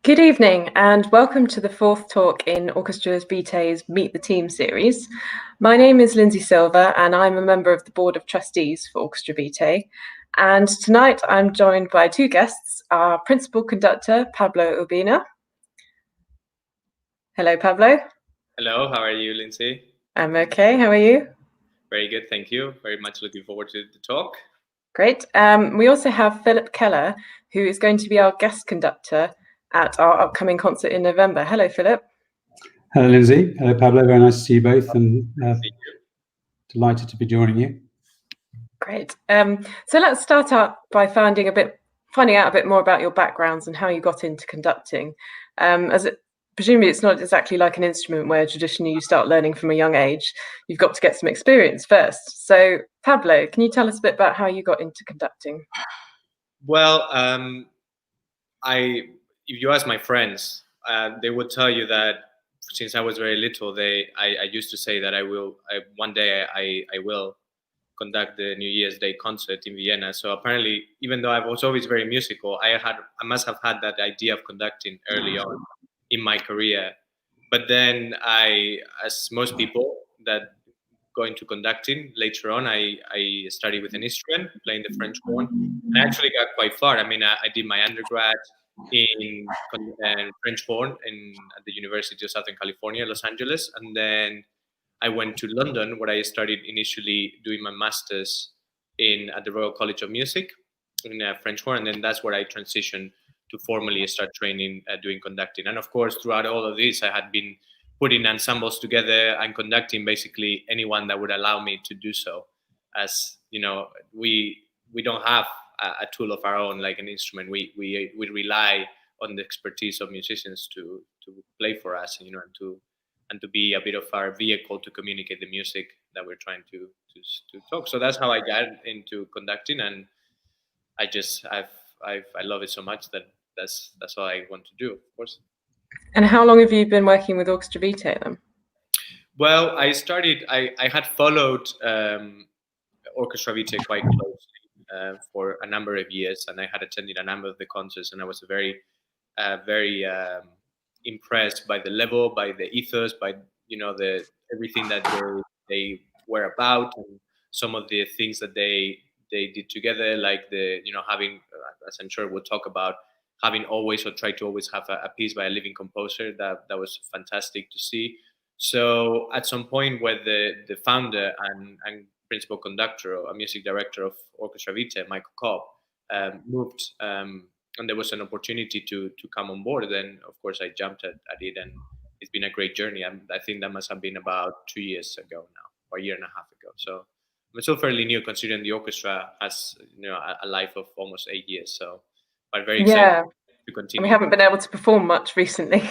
Good evening and welcome to the fourth talk in Orchestra Vitae's Meet the Team series. My name is Lindsay Silver and I'm a member of the Board of Trustees for Orchestra Vitae. And tonight I'm joined by two guests, our principal conductor, Pablo Urbina. Hello, Pablo. Hello, how are you, Lindsay? I'm okay, how are you? Very good, thank you. Very much looking forward to the talk. Great. We also have Philip Keller, who is going to be our guest conductor at our upcoming concert in November. Hello, Philip. Hello, Lindsay. Hello, Pablo. Very nice to see you both, and delighted to be joining you. Great. So let's start out by finding out a bit more about your backgrounds and how you got into conducting. Presumably it's not exactly like an instrument where traditionally you start learning from a young age. You've got to get some experience first. So Pablo, can you tell us a bit about how you got into conducting? Well, if you ask my friends, they would tell you that since I was very little, I used to say that one day I will conduct the New Year's Day concert in Vienna. So apparently, even though I was always very musical, I must have had that idea of conducting early on in my career. But then as most people that go into conducting later on, I studied with an instrument, playing the French horn. And I actually got quite far. I mean, I did my undergrad in French horn at the University of Southern California, Los Angeles. And then I went to London, where I started initially doing my master's at the Royal College of Music in French horn. And then that's where I transitioned to formally start training doing conducting. And of course, throughout all of this, I had been putting ensembles together and conducting basically anyone that would allow me to do so. As you know, we don't have a tool of our own like an instrument. We rely on the expertise of musicians to play for us, and to be a bit of our vehicle to communicate the music that we're trying to talk. So that's how I got into conducting, and I love it so much that that's all I want to do, of course. And how long have you been working with Orchestra Vitae then? Well, I had followed Orchestra Vitae quite closely for a number of years, and I had attended a number of the concerts, and I was very impressed by the level, by the ethos, by everything that they were about, and some of the things that they did together, like having, as I'm sure we'll talk about, having always or try to always have a piece by a living composer. That was fantastic to see. So at some point, where the founder and principal conductor or music director of Orchestra Vitae, Michael Cobb, moved, and there was an opportunity to come on board, then of course I jumped at it, and it's been a great journey. I think that must have been about 2 years ago now, or a year and a half ago. So I'm still fairly new, considering the orchestra has a life of almost 8 years. So, but very excited to continue. We haven't been able to perform much recently.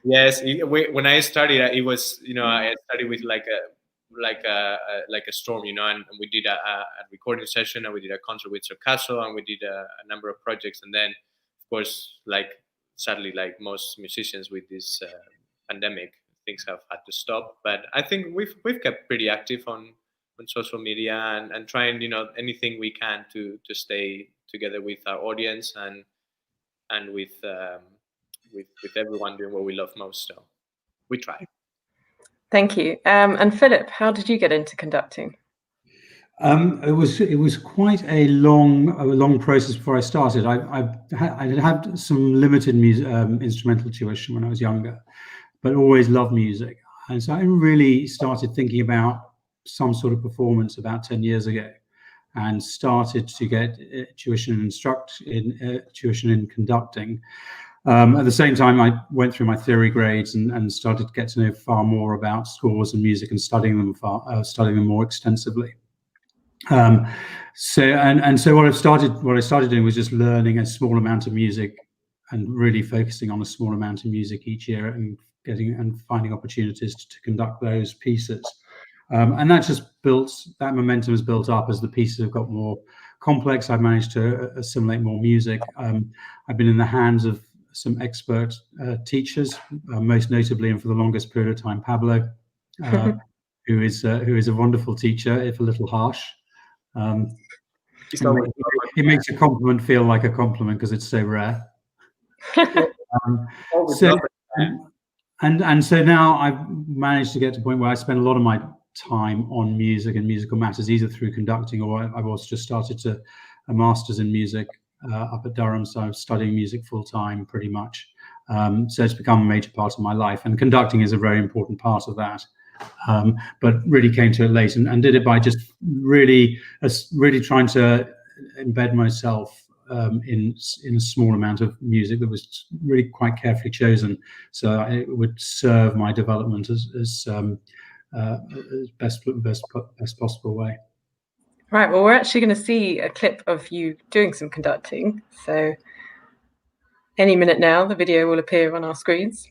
Yes, when I started, it was I started with like a storm, and we did a recording session, and we did a concert with Circasso, and we did a number of projects, and then of course, sadly, like most musicians with this pandemic, things have had to stop. But I think we've kept pretty active on social media and trying anything we can to stay together with our audience and with everyone doing what we love most. So we try. Thank you. And Philip, how did you get into conducting? It was quite a long process before I started. I had some limited instrumental tuition when I was younger, but always loved music, and so I really started thinking about some sort of performance about 10 years ago, and started to get tuition in conducting. At the same time, I went through my theory grades and started to get to know far more about scores and music, and studying them more extensively. So what I started doing was just learning a small amount of music, and really focusing on a small amount of music each year, and finding opportunities to conduct those pieces. And that momentum has built up as the pieces have got more complex. I've managed to assimilate more music. I've been in the hands of some expert teachers, most notably, and for the longest period of time, Pablo, who is a wonderful teacher, if a little harsh. It makes a compliment feel like a compliment because it's so rare. Always So, love it. and so now I've managed to get to a point where I spend a lot of my time on music and musical matters, either through conducting, or I've also just started a master's in music up at Durham, so I'm studying music full time pretty much. So it's become a major part of my life, and conducting is a very important part of that. But really came to it late, and did it by just really trying to embed myself in a small amount of music that was really quite carefully chosen, so it would serve my development as best possible way. Right, well, we're actually going to see a clip of you doing some conducting. So any minute now, the video will appear on our screens.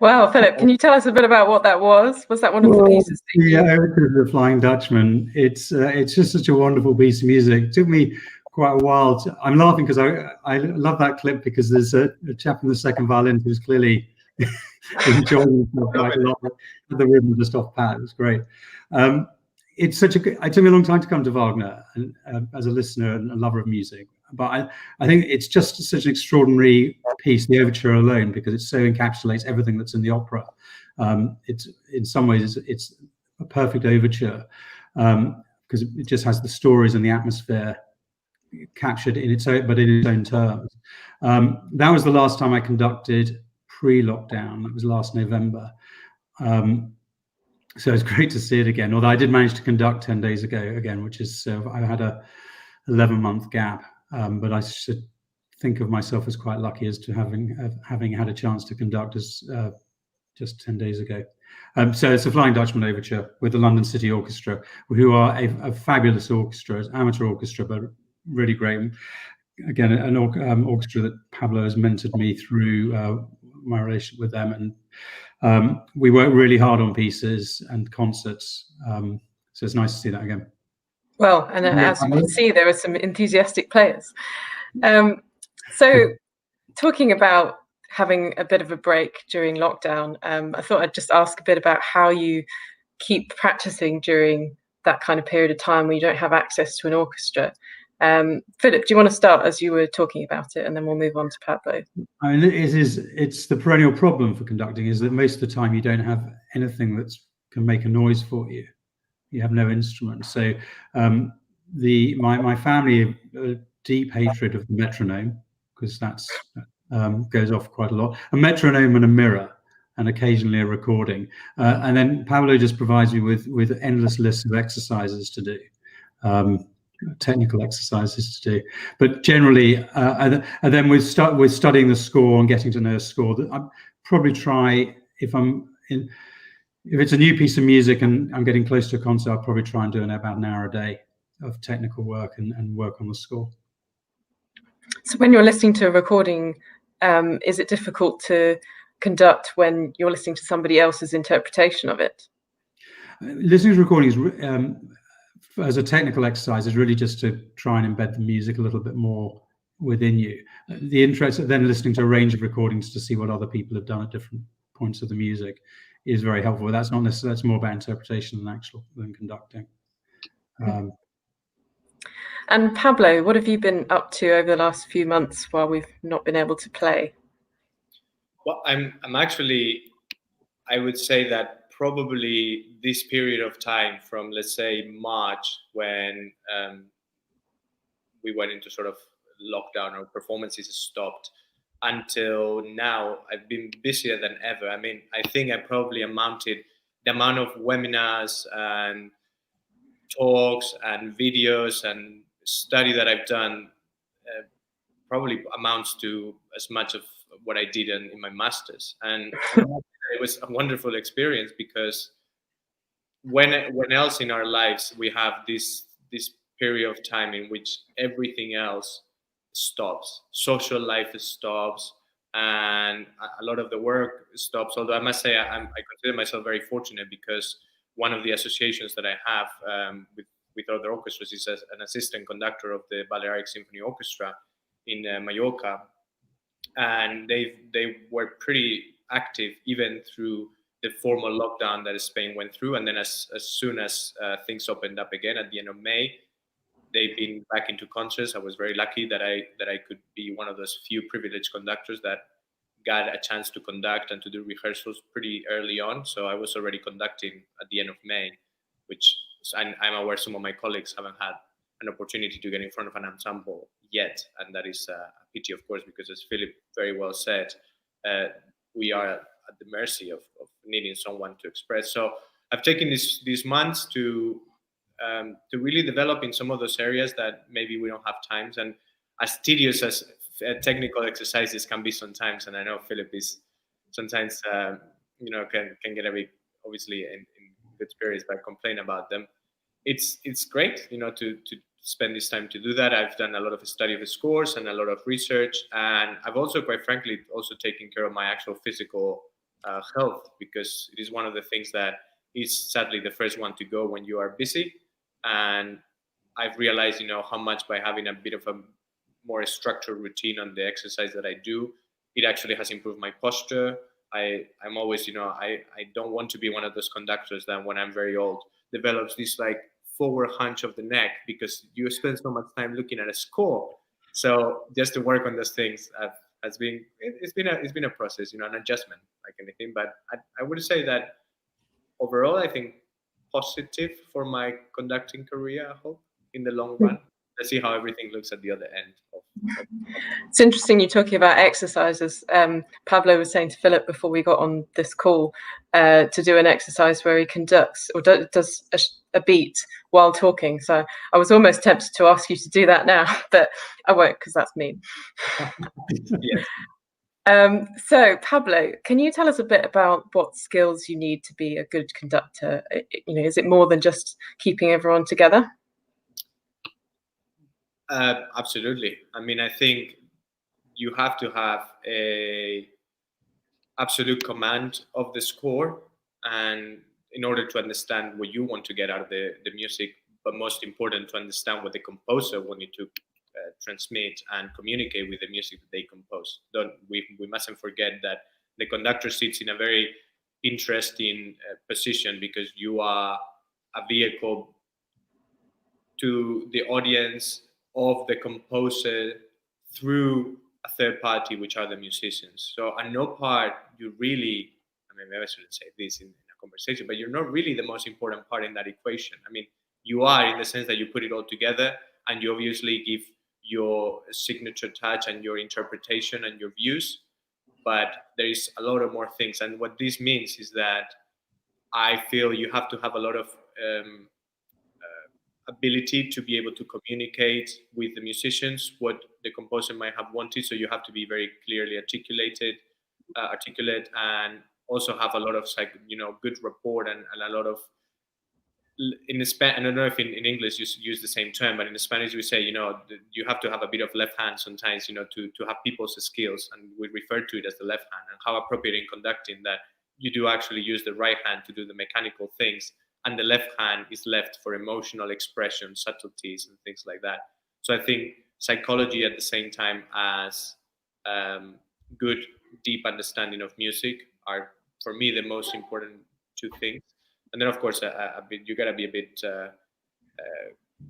Wow, Philip, can you tell us a bit about what that was? Was that one of the pieces? Yeah, Overture of the Flying Dutchman. It's just such a wonderful piece of music. It took me quite a while. I'm laughing because I love that clip, because there's a chap in the second violin who's clearly enjoying himself quite a lot. The rhythm just off pat. It was great. It's such a. It took me a long time to come to Wagner, and as a listener and a lover of music. But I think it's just such an extraordinary piece, the overture alone, because it so encapsulates everything that's in the opera. It's in some ways it's a perfect overture, because it just has the stories and the atmosphere captured in its own, but in its own terms. That was the last time I conducted pre-lockdown. That was last November. So it's great to see it again. Although I did manage to conduct 10 days ago again, which is I had a 11-month gap. But I should think of myself as quite lucky as to having had a chance to conduct as just 10 days ago. So it's a Flying Dutchman overture with the London City Orchestra, who are a fabulous orchestra, amateur orchestra, but really great. Again, an orchestra that Pablo has mentored me through my relationship with them, and we work really hard on pieces and concerts. So it's nice to see that again. Well, and as you can see, there are some enthusiastic players. So talking about having a bit of a break during lockdown, I thought I'd just ask a bit about how you keep practicing during that kind of period of time where you don't have access to an orchestra. Philip, do you want to start as you were talking about it, and then we'll move on to Pablo? I mean, it's the perennial problem for conducting, is that most of the time you don't have anything that can make a noise for you. You have no instrument. So my family have a deep hatred of the metronome, because that's goes off quite a lot. A metronome and a mirror and occasionally a recording. And then Pablo just provides me with endless lists of exercises to do, technical exercises to do. But generally, and then with studying the score and getting to know a score, I probably try, if it's a new piece of music and I'm getting close to a concert, I'll probably try and do about an hour a day of technical work and work on the score. So when you're listening to a recording, is it difficult to conduct when you're listening to somebody else's interpretation of it? Listening to recordings as a technical exercise is really just to try and embed the music a little bit more within you. The interest of then listening to a range of recordings to see what other people have done at different points of the music is very helpful. That's not necessarily, that's more about interpretation than conducting. And Pablo, what have you been up to over the last few months while we've not been able to play? Well, I'm actually, I would say that probably this period of time from, let's say, March, when we went into sort of lockdown or performances stopped, until now, I've been busier than ever. I mean, I think I probably amounted the amount of webinars and talks and videos and study that I've done probably amounts to as much of what I did in my master's. And it was a wonderful experience, because when else in our lives we have this period of time in which everything else stops, social life stops, and a lot of the work stops. Although I must say I consider myself very fortunate, because one of the associations that I have with other orchestras is as an assistant conductor of the Balearic Symphony Orchestra in Mallorca, and they were pretty active even through the formal lockdown that Spain went through. And then as soon as things opened up again at the end of May, they've been back into concerts. I was very lucky that I could be one of those few privileged conductors that got a chance to conduct and to do rehearsals pretty early on. So I was already conducting at the end of May, which I'm aware some of my colleagues haven't had an opportunity to get in front of an ensemble yet. And that is a pity, of course, because as Philip very well said, we are at the mercy of needing someone to express. So I've taken these months to really develop in some of those areas that maybe we don't have times. And as tedious as technical exercises can be sometimes, and I know Philip is sometimes, can get a bit, obviously, in good spirits by complaining about them. It's great, to spend this time to do that. I've done a lot of study of the scores and a lot of research, and I've also, quite frankly, also taken care of my actual physical health, because it is one of the things that is sadly the first one to go when you are busy. And I've realized, how much by having a bit of a more structured routine on the exercise that I do, it actually has improved my posture. I'm always, I don't want to be one of those conductors that when I'm very old develops this like forward hunch of the neck, because you spend so much time looking at a score. So just to work on those things it's been a process, an adjustment like anything. But I would say that overall, I think positive for my conducting career, I hope, in the long run. Let's see how everything looks at the other end. It's interesting you're talking about exercises. Pablo was saying to Philip before we got on this call to do an exercise where he conducts or does a beat while talking. So I was almost tempted to ask you to do that now, but I won't, because that's mean. Yes. So Pablo, can you tell us a bit about what skills you need to be a good conductor? Is it more than just keeping everyone together? Absolutely. I mean, I think you have to have a absolute command of the score, and in order to understand what you want to get out of the music, but most important, to understand what the composer wanted to transmit and communicate with the music that they compose. We mustn't forget that the conductor sits in a very interesting position, because you are a vehicle to the audience of the composer through a third party, which are the musicians. So at no part you really, maybe I shouldn't say this in a conversation, but you're not really the most important part in that equation. I mean, you are, in the sense that you put it all together and you obviously give your signature touch and your interpretation and your views. but there is a lot of more things. And what this means is that I feel you have to have a lot of ability to be able to communicate with the musicians what the composer might have wanted. So you have to be very clearly articulate, and also have a lot of good rapport, and a lot of, in the I don't know if in English you use the same term, but in Spanish we say, you have to have a bit of left hand sometimes, to have people's skills, and we refer to it as the left hand, and how appropriate in conducting that you do actually use the right hand to do the mechanical things, and the left hand is left for emotional expression, subtleties, and things like that. So I think psychology at the same time as good, deep understanding of music are, for me, the most important two things. And then, of course, you gotta be a bit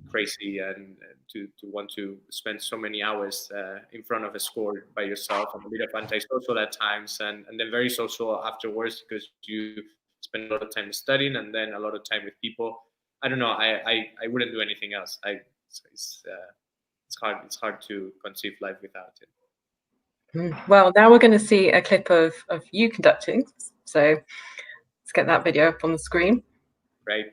crazy, and to want to spend so many hours in front of a score by yourself, and a bit of antisocial at times, and then very social afterwards, because you spend a lot of time studying and then a lot of time with people. I don't know. I wouldn't do anything else. It's hard to conceive life without it. Well, now we're going to see a clip of you conducting. So let's get that video up on the screen. Right.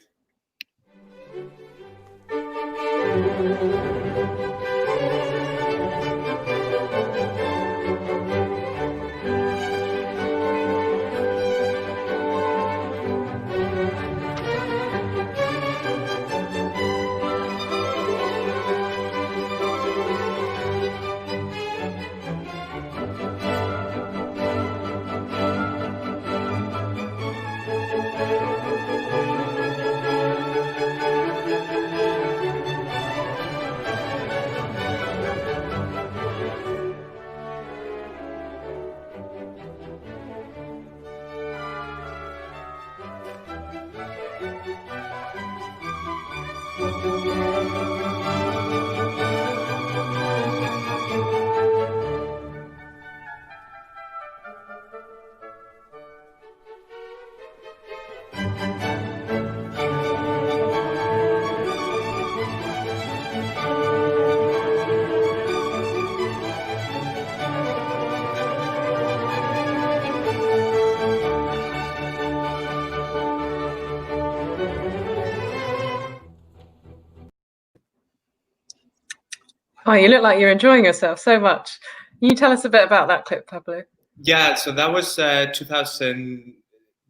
Oh, you look like you're enjoying yourself so much. Can you tell us a bit about that clip, Pablo? Yeah, so that was the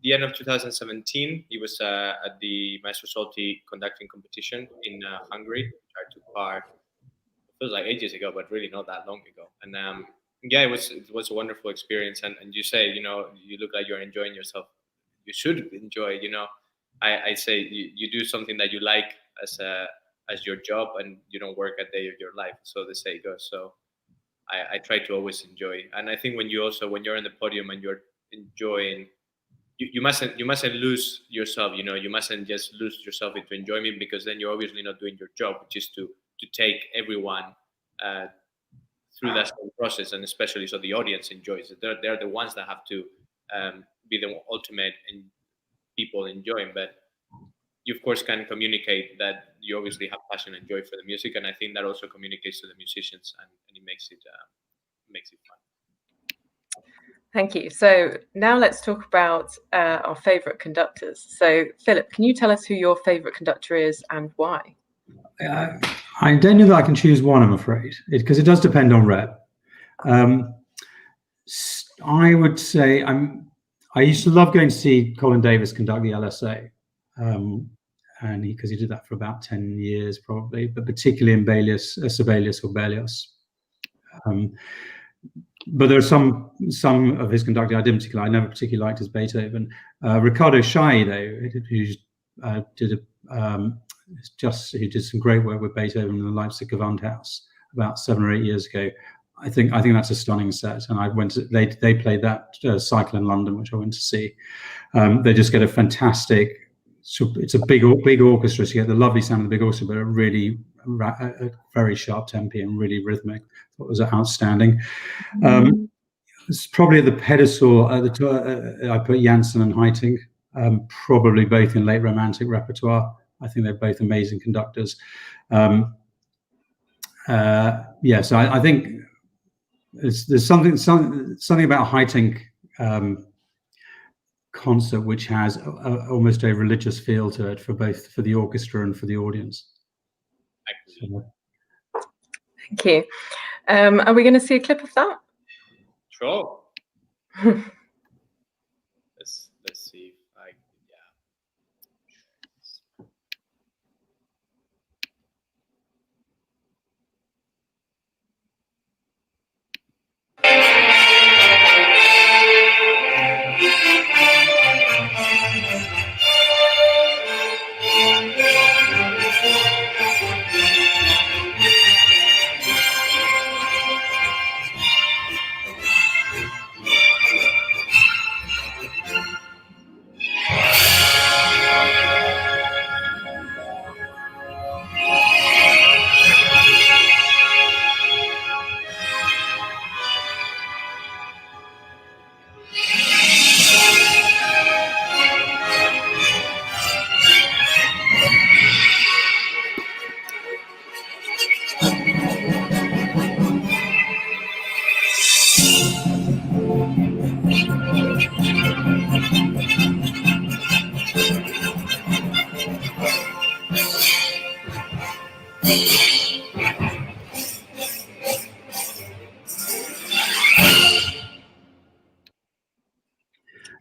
end of 2017. It was at the Maestro Solti conducting competition in Hungary, which I took part. It feels like ages ago, but really not that long ago. And yeah, it was a wonderful experience. And you say, you look like you're enjoying yourself. You should enjoy. I say you do something that you like as your job, and you don't work a day of your life. So the say goes. So I try to always enjoy. And I think when you're on the podium and you're enjoying, you mustn't lose yourself. You mustn't just lose yourself into enjoyment, because then you're obviously not doing your job, which is to take everyone through that whole process, and especially so the audience enjoys it. They're the ones that have to be the ultimate and people enjoying. But you of course can communicate that you obviously have passion and joy for the music, and I think that also communicates to the musicians, and it makes it fun. Thank you. So now let's talk about our favourite conductors. So Philip, can you tell us who your favourite conductor is and why? I don't know that I can choose one, I'm afraid, because it does depend on rep. I would say I used to love going to see Colin Davis conduct the LSA, and because he did that for about 10 years probably, but particularly in Sibelius or Berlioz. But there are some of his conducting I never particularly liked his Beethoven. Riccardo Schai, though, who did some great work with Beethoven in the Leipzig Gewandhaus about 7 or 8 years ago. I think that's a stunning set, and they played that cycle in London, which I went to see. They just get a fantastic. It's a big orchestra. So you get the lovely sound of the big orchestra, but a very sharp tempo and really rhythmic. I thought it was outstanding. It's probably at the pedestal. I put Janssen and Heiting, probably both in late Romantic repertoire. I think they're both amazing conductors. So I think there's something about Haitink concert which has almost a religious feel to it for both for the orchestra and for the audience. So. Thank you. Are we going to see a clip of that? Sure. let's see if I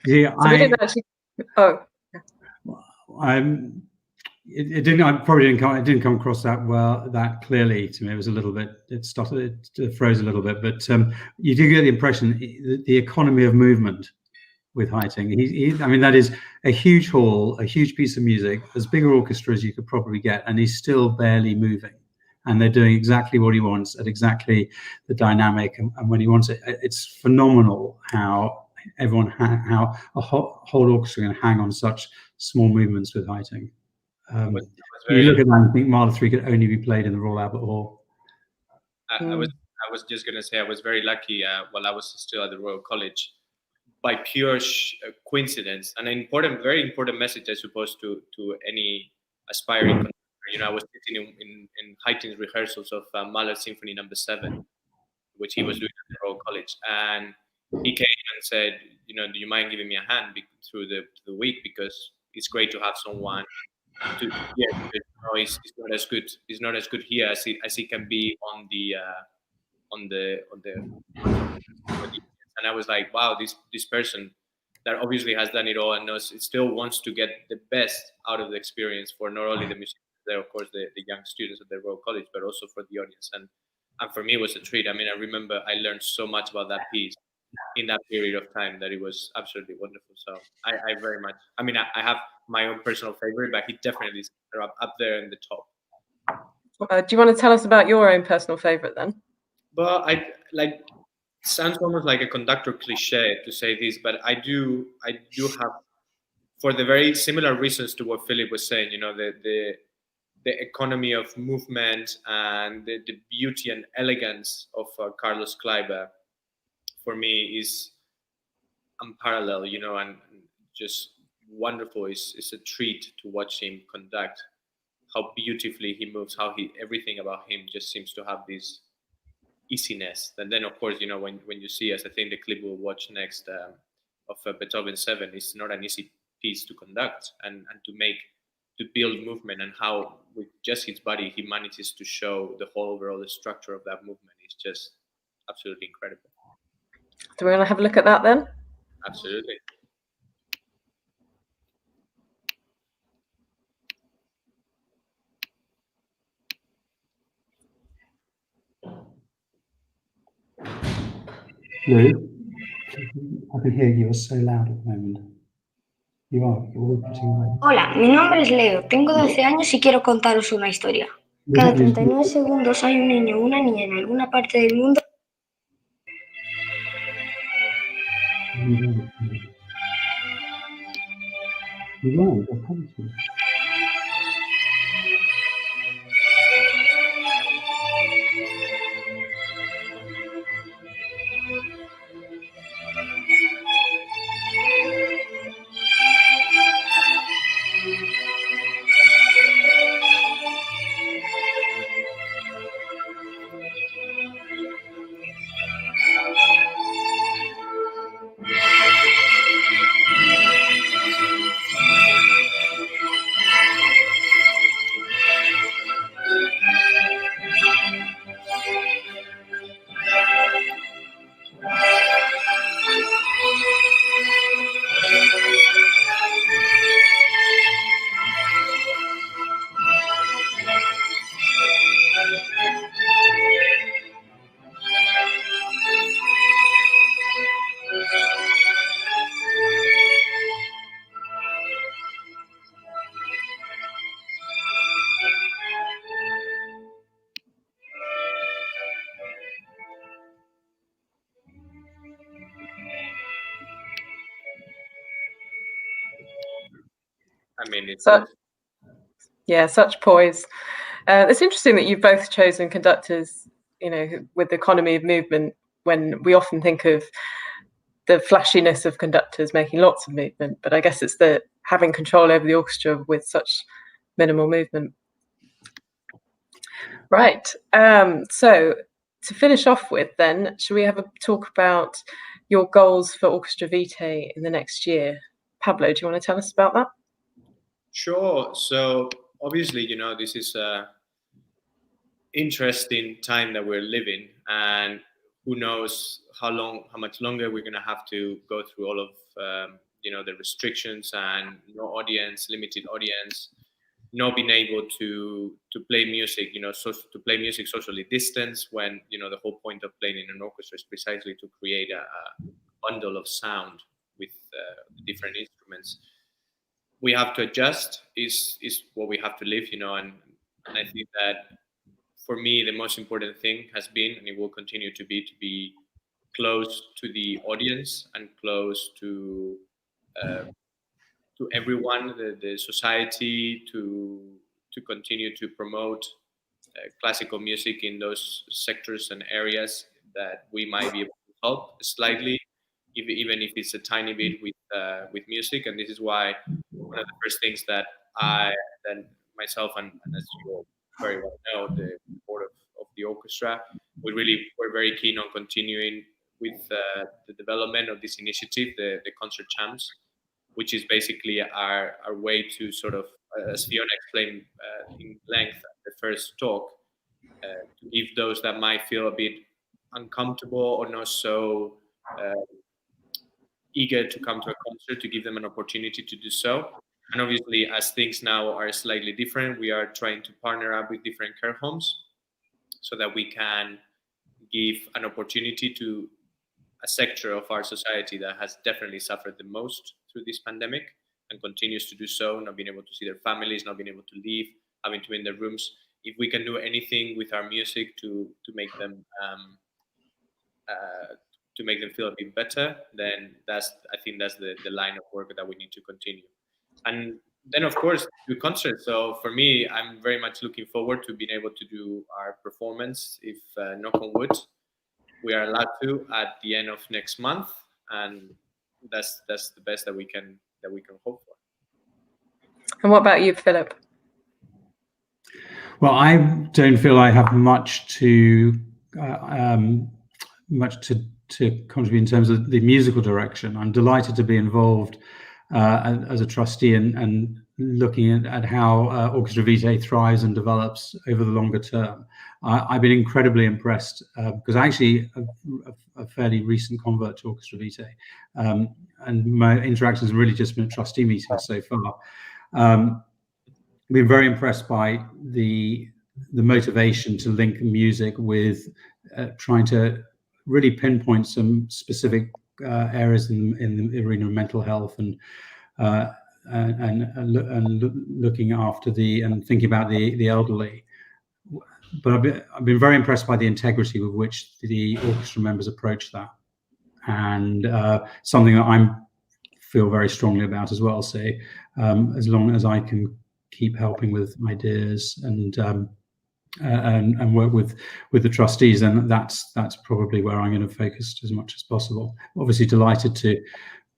Yeah, so we didn't actually. Oh, it didn't. I probably didn't come. It didn't come across that clearly to me. It was a little bit. It started. It froze a little bit. But you do get the impression the economy of movement with Haitink. I mean, that is a huge hall, a huge piece of music, as big an orchestra as you could probably get, and he's still barely moving. And they're doing exactly what he wants at exactly the dynamic and when he wants it. It's phenomenal how how a whole orchestra can hang on such small movements with Haitink. You look at that and think Mahler 3 could only be played in the Royal Albert Hall. I was just going to say I was very lucky while I was still at the Royal College, by pure coincidence, an very important message, I suppose, to any aspiring conductor. I was sitting in Haitink's rehearsals of Mahler Symphony No. 7, which he was doing at the Royal College, and he came and said, do you mind giving me a hand through the week, because it's great to have someone to he's not as good. He's not as good here as he can be on the and I was like, wow, this person that obviously has done it all and knows it still wants to get the best out of the experience for not only the musicians there, of course, the young students at the Royal College, but also for the audience. And for me, it was a treat. I mean, I remember I learned so much about that piece in that period of time that it was absolutely wonderful. So I very much, I mean, I have my own personal favorite, but he definitely is up there in the top. Do you want to tell us about your own personal favorite then? Well, sounds almost like a conductor cliche to say this, but I do have, for the very similar reasons to what Philip was saying, the economy of movement and the beauty and elegance of Carlos Kleiber, for me, is unparalleled, and just wonderful. It's a treat to watch him conduct, how beautifully he moves, everything about him just seems to have this easiness. And then, of course, when you see, as I think the clip we'll watch next of Beethoven 7, it's not an easy piece to conduct and to build movement, and how with just his body he manages to show the whole overall structure of that movement. It's just absolutely incredible. Do we want to have a look at that then? Absolutely. Lou, I can hear you. Are so loud at the moment. You are. Hola, mi nombre es Leo, tengo 12 años y quiero contaros una historia. Cada 39 segundos hay un niño o una niña en alguna parte del mundo. I mean, it's So, yeah, such poise. It's interesting that you've both chosen conductors, with the economy of movement, when we often think of the flashiness of conductors making lots of movement, but I guess it's the having control over the orchestra with such minimal movement. Right. So to finish off with, then, should we have a talk about your goals for Orchestra Vitae in the next year? Pablo, do you want to tell us about that? Sure. So obviously, this is a interesting time that we're living, and who knows how much longer we're going to have to go through all of the restrictions and no audience, limited audience, not being able to play music, to play music socially distanced, when the whole point of playing in an orchestra is precisely to create a bundle of sound with different instruments. We have to adjust. Is what we have to live, and I think that for me the most important thing has been, and it will continue to be close to the audience and close to everyone, the society, to continue to promote classical music in those sectors and areas that we might be able to help slightly, even if it's a tiny bit with music. And this is why one of the first things that I then myself and as you all very well know, the board of the orchestra, we're very keen on continuing with the development of this initiative, the concert champs, which is basically our way to sort of, as Fiona explained in length at the first talk, to give those that might feel a bit uncomfortable or not so eager to come to a concert, to give them an opportunity to do so. And obviously, as things now are slightly different, we are trying to partner up with different care homes so that we can give an opportunity to a sector of our society that has definitely suffered the most through this pandemic and continues to do so, not being able to see their families, not being able to leave, having to be in their rooms. If we can do anything with our music to make them feel a bit better, then I think that's the line of work that we need to continue. And then, of course, do concerts. So for me, I'm very much looking forward to being able to do our performance, if knock on wood, we are allowed to, at the end of next month, and that's the best that we can hope for. And what about you, Philip? Well, I don't feel I have much to contribute in terms of the musical direction. I'm delighted to be involved as a trustee and looking at how Orchestra Vitae thrives and develops over the longer term. I've been incredibly impressed because actually a fairly recent convert to Orchestra Vitae, and my interactions have really just been at trustee meetings so far. I've been very impressed by the motivation to link music with trying to really pinpoint some specific areas in the arena of mental health and looking after and thinking about the elderly. But I've been very impressed by the integrity with which the orchestra members approach that, and something that I feel very strongly about as well. So as long as I can keep helping with ideas and work with the trustees, then that's probably where I'm going to focus as much as possible. Obviously, delighted to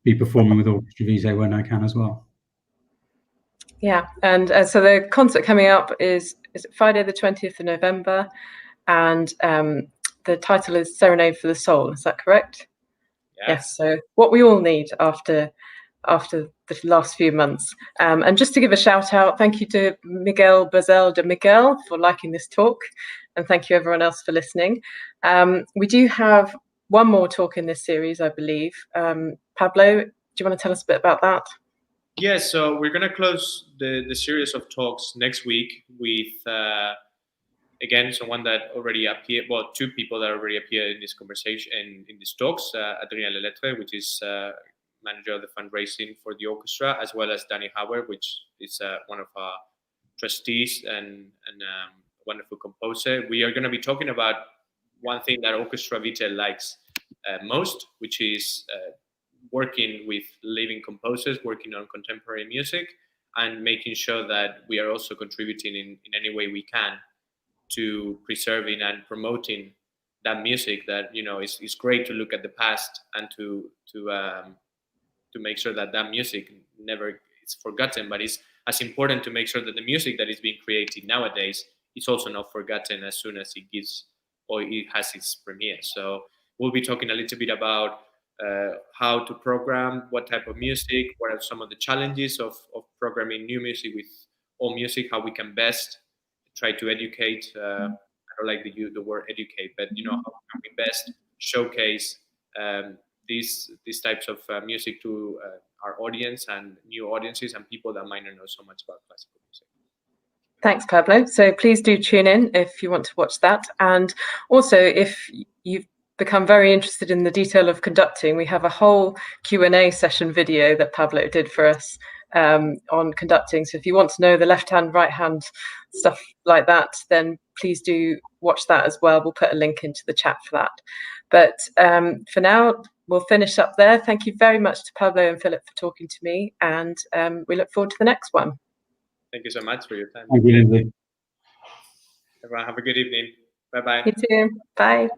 be performing with Orchestra Vitae when I can as well. Yeah, and so the concert coming up is Friday the 20th of November, and the title is Serenade for the Soul. Is that correct? Yeah. Yes. So what we all need after the last few months. And just to give a shout out, thank you to Miguel Bazel de Miguel for liking this talk, and thank you everyone else for listening. We do have one more talk in this series, I believe. Pablo, do you want to tell us a bit about that? Yes, so we're going to close the series of talks next week with, again, someone that already appeared, well, two people that already appeared in this conversation, in these talks, Adrien Lelettre, which is manager of the fundraising for the orchestra, as well as Danny Howard, which is one of our trustees and wonderful composer. We are going to be talking about one thing that Orchestra Vitae likes most, which is working with living composers, working on contemporary music, and making sure that we are also contributing in any way we can to preserving and promoting that music that, you know, is great to look at the past and to make sure that that music never is forgotten, but it's as important to make sure that the music that is being created nowadays is also not forgotten as soon as it gives or it has its premiere. So we'll be talking a little bit about how to program, what type of music, what are some of the challenges of programming new music with old music, how we can best try to educate. I don't like the word educate, but you know, how can we best showcase these types of music to our audience and new audiences and people that might not know so much about classical music. Thanks, Pablo. So please do tune in if you want to watch that. And also, if you've become very interested in the detail of conducting, we have a whole Q&A session video that Pablo did for us on conducting. So if you want to know the left hand, right hand, stuff like that, then please do watch that as well. We'll put a link into the chat for that. But for now, we'll finish up there. Thank you very much to Pablo and Philip for talking to me, and we look forward to the next one. Thank you so much for your time. Thank you, Lindsay. Everyone have a good evening. Bye-bye. You too. Bye.